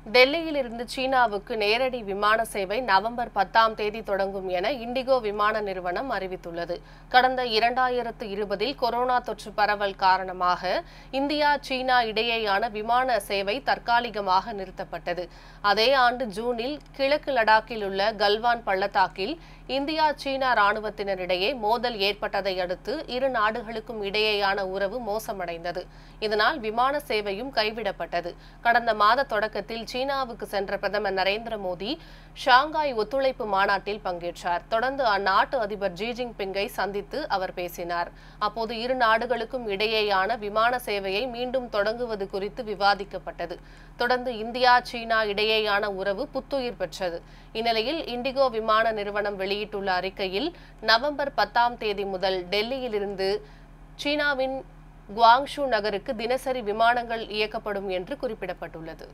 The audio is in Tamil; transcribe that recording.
டெல்லியிலிருந்து சீனாவுக்கு நேரடி விமான சேவை நவம்பர் 10ஆம் தேதி தொடங்கும் என இண்டிகோ விமான நிறுவனம் அறிவித்துள்ளது. கடந்த 2020இல் கொரோனா தொற்று பரவல் காரணமாக இந்தியா சீனா இடையேயான விமான சேவை தற்காலிகமாக நிறுத்தப்பட்டது. அதே ஆண்டு ஜூனில் கிழக்கு லடாக்கில் உள்ள கல்வான் பள்ளத்தாக்கில் இந்தியா சீனா ராணுவத்தினரிடையே மோதல் ஏற்பட்டதை அடுத்து இரு நாடுகளுக்கும் இடையேயான உறவு மோசமடைந்தது. இதனால் விமான சேவையும் கைவிடப்பட்டது. கடந்த மாத தொடக்கத்தில் சீனாவுக்கு சென்ற பிரதமர் நரேந்திர மோடி ஷாங்காய் ஒத்துழைப்பு மாநாட்டில் பங்கேற்றார். தொடர்ந்து அந்நாட்டு அதிபர் ஜி ஜின்பிங்கை சந்தித்து அவர் பேசினார். அப்போது இரு நாடுகளுக்கும் இடையேயான விமான சேவையை மீண்டும் தொடங்குவது குறித்து விவாதிக்கப்பட்டது. தொடர்ந்து இந்தியா சீனா இடையேயான உறவு புத்துயிர் பெற்றது. இந்நிலையில் இண்டிகோ விமான நிறுவனம் வெளியிட்டுள்ள அறிக்கையில் நவம்பர் 10ஆம் தேதி முதல் டெல்லியிலிருந்து சீனாவின் குவாங்ஷு நகருக்கு தினசரி விமானங்கள் இயக்கப்படும் என்று குறிப்பிடப்பட்டுள்ளது.